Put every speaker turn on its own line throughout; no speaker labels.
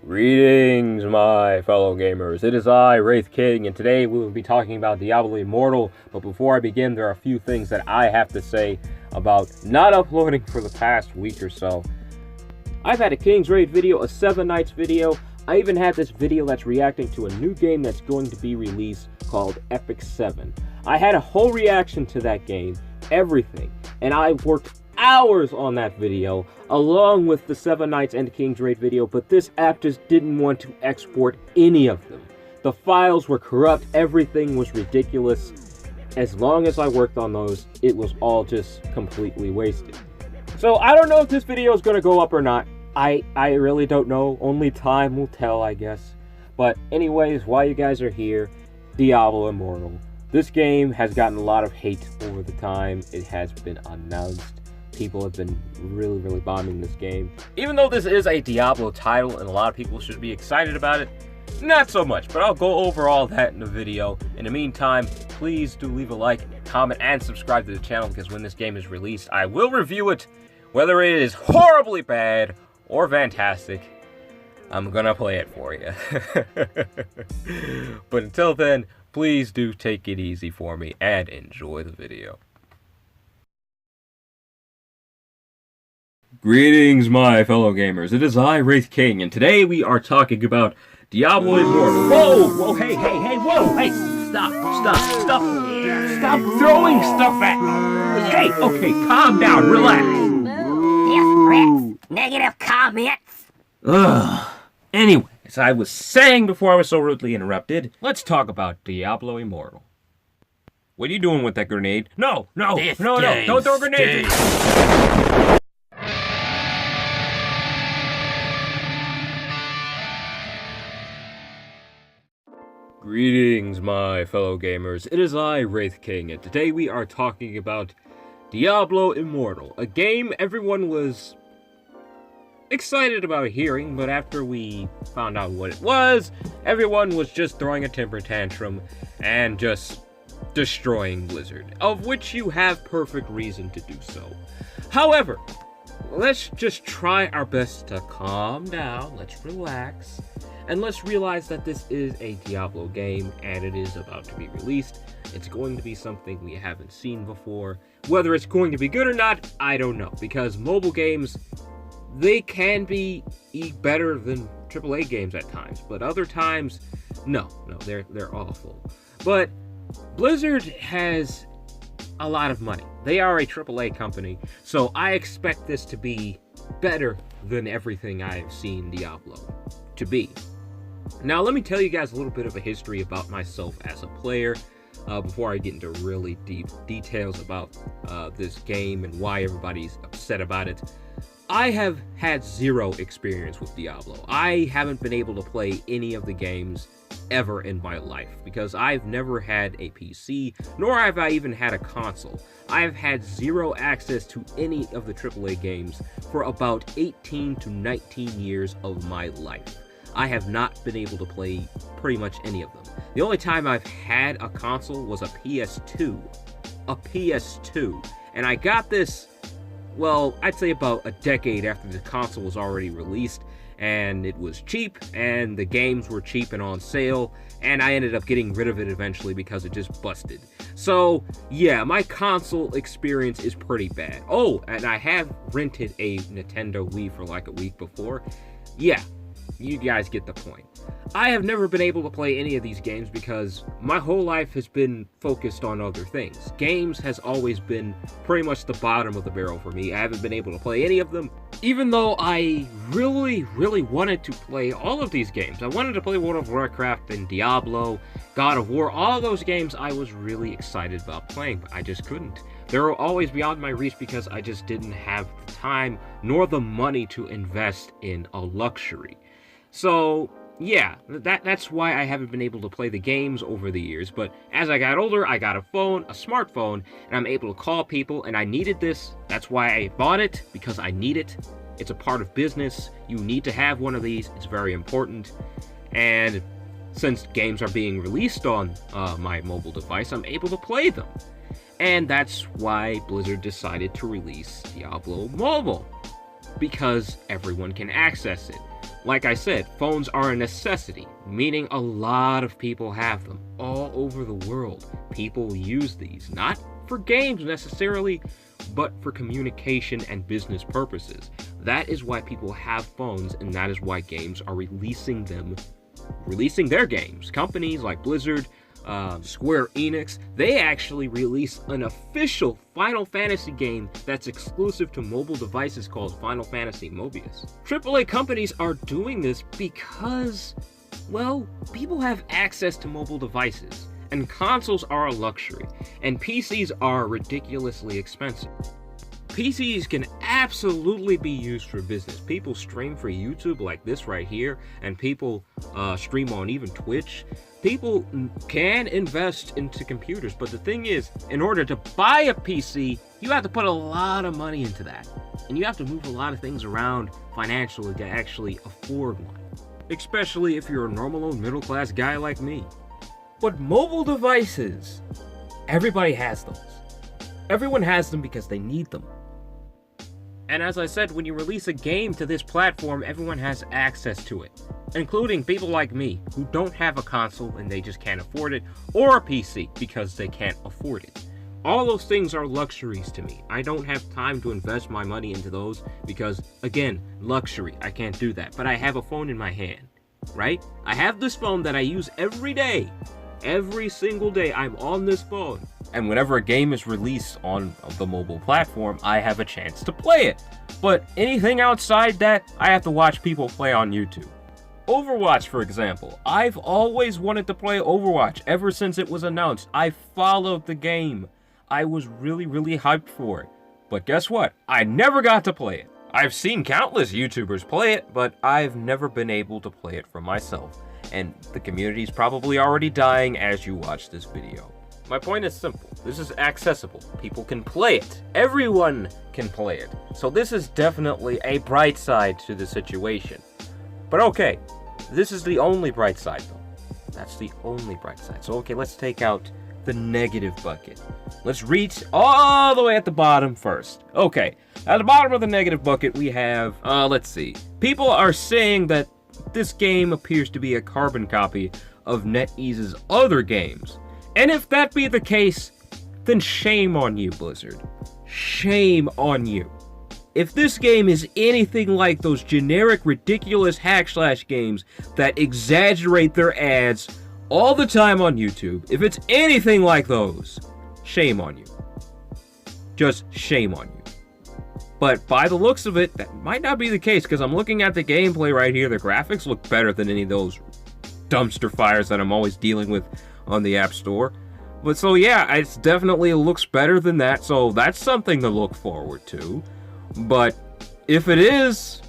Greetings, my fellow gamers. It is I, Wraith King, and today we will be talking about Diablo Immortal. But before I begin, there are a few things that I have to say about not uploading for the past week or so. I've had a King's Raid video, a 7 Nights video. I even had this video that's reacting to a new game that's going to be released called Epic 7. I had a whole reaction to that game, everything, and I worked hours on that video, along with the 7 Nights and King's Raid video, but this app just didn't want to export any of them. The files were corrupt, everything was ridiculous. As long as I worked on those, it was all just completely wasted. So I don't know if this video is going to go up or not. I really don't know. Only time will tell, I guess. But anyways, while you guys are here, Diablo Immortal. This game has gotten a lot of hate over the time. It has been announced. People have been really bombing this game. Even though this is a Diablo title and a lot of people should be excited about it, not so much, but I'll go over all that in the video. In the meantime, please do leave a like, comment, and subscribe to the channel, because when this game is released, I will review it. Whether it is horribly bad or fantastic, I'm gonna play it for you. But until then, please do take it easy for me and enjoy the video. Greetings, my fellow gamers. It is I, Wraith King, and today we are talking about Diablo Immortal. Whoa, hey, whoa, hey, stop throwing stuff at me. Hey, okay, calm down, relax.
Death threats, negative comments.
Anyways, I was saying before I was so rudely interrupted, let's talk about Diablo Immortal. What are you doing with that grenade? No, don't throw grenades. Greetings, my fellow gamers. It is I, Wraith King, and today we are talking about Diablo Immortal, a game everyone was excited about hearing, but after we found out what it was, everyone was just throwing a temper tantrum and just destroying Blizzard, of which you have perfect reason to do so. However, let's just try our best to calm down, let's relax, and let's realize that this is a Diablo game, and it is about to be released. It's going to be something we haven't seen before. Whether it's going to be good or not, I don't know, because mobile games, they can be better than AAA games at times, but other times, no, they're awful. But Blizzard has a lot of money. They are a AAA company, so I expect this to be better than everything I have seen Diablo to be. Now, let me tell you guys a little bit of a history about myself as a player, before I get into really deep details about this game and why everybody's upset about it. I have had zero experience with Diablo. I haven't been able to play any of the games ever in my life, because I've never had a PC, nor have I even had a console. I've had zero access to any of the AAA games for about 18 to 19 years of my life. I have not been able to play pretty much any of them. The only time I've had a console was a PS2. And I got this, well, I'd say about a decade after the console was already released, and it was cheap, and the games were cheap and on sale, and I ended up getting rid of it eventually because it just busted. So, yeah, my console experience is pretty bad. Oh, and I have rented a Nintendo Wii for like a week before. Yeah, you guys get the point. I have never been able to play any of these games because my whole life has been focused on other things. Games has always been pretty much the bottom of the barrel for me. I haven't been able to play any of them, even though I really wanted to play all of these games. I wanted to play World of Warcraft and Diablo, God of War, all those games I was really excited about playing, but I just couldn't. They were always beyond my reach because I just didn't have the time nor the money to invest in a luxury. So, yeah, that's why I haven't been able to play the games over the years, but as I got older, I got a phone, a smartphone, and I'm able to call people, and I needed this. That's why I bought it, because I need it. It's a part of business. You need to have one of these. It's very important. And since games are being released on my mobile device, I'm able to play them. And that's why Blizzard decided to release Diablo Mobile. because everyone can access it. Like I said, phones are a necessity, meaning a lot of people have them all over the world. People use these, not for games necessarily, but for communication and business purposes. That is why people have phones, and that is why games are releasing their games. Companies like Blizzard, Square Enix, they actually release an official Final Fantasy game that's exclusive to mobile devices called Final Fantasy Mobius. AAA companies are doing this because, well, people have access to mobile devices, and consoles are a luxury, and PCs are ridiculously expensive. PCs can absolutely be used for business. People stream for YouTube like this right here, and people stream on even Twitch. People can invest into computers, but the thing is, in order to buy a PC, you have to put a lot of money into that. And you have to move a lot of things around financially to actually afford one. Especially if you're a normal old middle class guy like me. But mobile devices, everybody has those. Everyone has them because they need them. And as I said, when you release a game to this platform, everyone has access to it, including people like me, who don't have a console and they just can't afford it, or a PC because they can't afford it. All those things are luxuries to me. I don't have time to invest my money into those because, again, luxury, I can't do that. But I have a phone in my hand, right? I have this phone that I use every day. Every single day, I'm on this phone. And whenever a game is released on the mobile platform, I have a chance to play it. But anything outside that, I have to watch people play on YouTube. Overwatch, for example. I've always wanted to play Overwatch ever since it was announced. I followed the game. I was really hyped for it. But guess what? I never got to play it. I've seen countless YouTubers play it, but I've never been able to play it for myself. And the community's probably already dying as you watch this video. My point is simple. This is accessible. People can play it. Everyone can play it. So this is definitely a bright side to the situation. But okay, this is the only bright side though. That's the only bright side. So okay, let's take out the negative bucket. Let's reach all the way at the bottom first. Okay, at the bottom of the negative bucket we have, let's see. People are saying that this game appears to be a carbon copy of NetEase's other games. And if that be the case, then shame on you, Blizzard. Shame on you. If this game is anything like those generic, ridiculous hack-slash games that exaggerate their ads all the time on YouTube, if it's anything like those, shame on you. Just shame on you. But by the looks of it, that might not be the case, because I'm looking at the gameplay right here. The graphics look better than any of those dumpster fires that I'm always dealing with on the App Store. But so yeah, it's definitely looks better than that, so that's something to look forward to. But if it is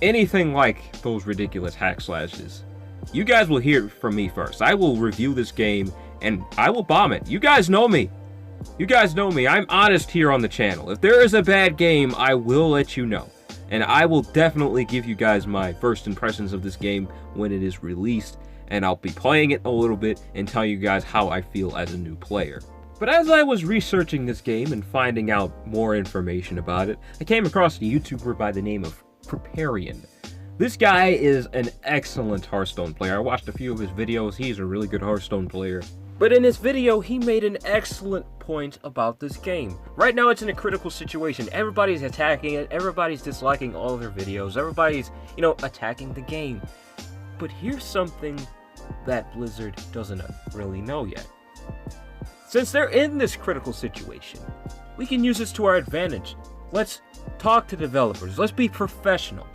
anything like those ridiculous hack slashes, you guys will hear it from me first. I will review this game and I will bomb it. You guys know me. You guys know me. I'm honest here on the channel. If there is a bad game, I will let you know. And I will definitely give you guys my first impressions of this game when it is released. And I'll be playing it a little bit and tell you guys how I feel as a new player. But as I was researching this game and finding out more information about it, I came across a YouTuber by the name of Preparian. This guy is an excellent Hearthstone player. I watched a few of his videos. He's a really good Hearthstone player. But in his video, he made an excellent point about this game. Right now, it's in a critical situation. Everybody's attacking it. Everybody's disliking all of their videos. Everybody's, attacking the game. But here's something that Blizzard doesn't really know yet. Since they're in this critical situation, we can use this to our advantage. Let's talk to developers. Let's be professional.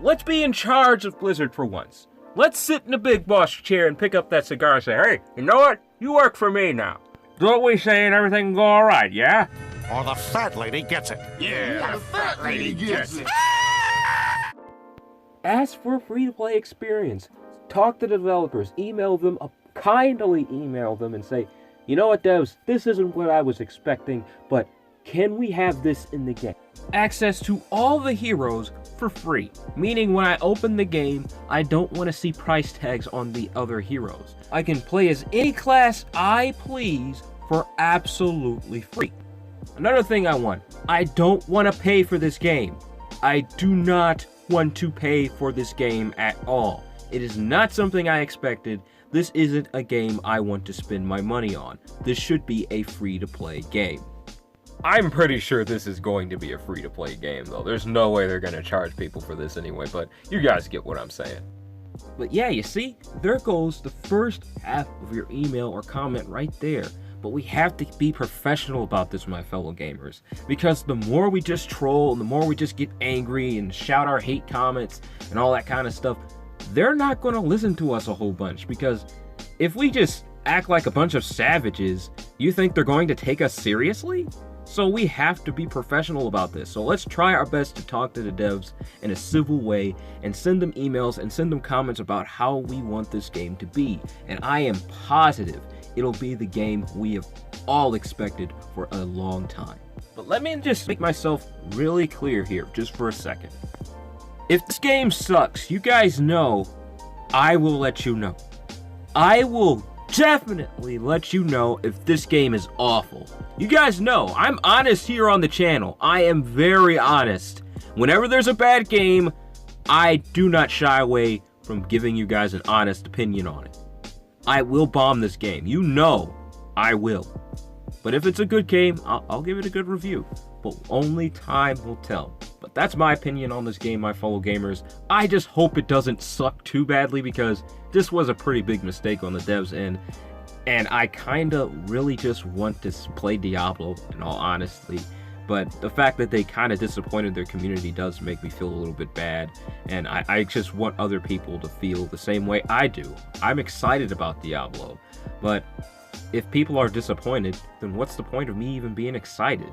Let's be in charge of Blizzard for once. Let's sit in the big boss chair and pick up that cigar and say, hey, you know what? You work for me now. Don't we say and everything go all right, yeah?
Or the fat lady gets it.
Yeah, the fat lady gets it.
Ask for a free-to-play experience. Talk to developers. Kindly email them and say, you know what, devs, this isn't what I was expecting, but can we have this in the game? Access to all the heroes for free. Meaning when I open the game, I don't want to see price tags on the other heroes. I can play as any class I please for absolutely free. Another thing I want, I don't want to pay for this game. I do not want to pay for this game at all. It is not something I expected. This isn't a game I want to spend my money on. This should be a free-to-play game. I'm pretty sure this is going to be a free-to-play game, though. There's no way they're going to charge people for this anyway, but you guys get what I'm saying. But yeah, you see, there goes the first half of your email or comment right there. But we have to be professional about this, my fellow gamers, because the more we just troll and the more we just get angry and shout our hate comments and all that kind of stuff, they're not going to listen to us a whole bunch, because if we just act like a bunch of savages, you think they're going to take us seriously? So we have to be professional about this. So let's try our best to talk to the devs in a civil way and send them emails and send them comments about how we want this game to be. And I am positive it'll be the game we have all expected for a long time. But let me just make myself really clear here just for a second. If this game sucks, you guys know I will let you know. I will definitely let you know if this game is awful. You guys know, I'm honest here on the channel. I am very honest. Whenever there's a bad game, I do not shy away from giving you guys an honest opinion on it. I will bomb this game. You know I will. But if it's a good game, I'll give it a good review. But only time will tell. But that's my opinion on this game, my fellow gamers. I just hope it doesn't suck too badly, because this was a pretty big mistake on the devs' end. And I kinda really just want to play Diablo, in all honesty. But the fact that they kind of disappointed their community does make me feel a little bit bad. And I just want other people to feel the same way I do. I'm excited about Diablo. But if people are disappointed, then what's the point of me even being excited?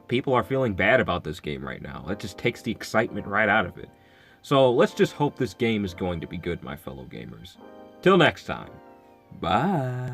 People are feeling bad about this game right now. That just takes the excitement right out of it. So let's just hope this game is going to be good, my fellow gamers. Till next time. Bye.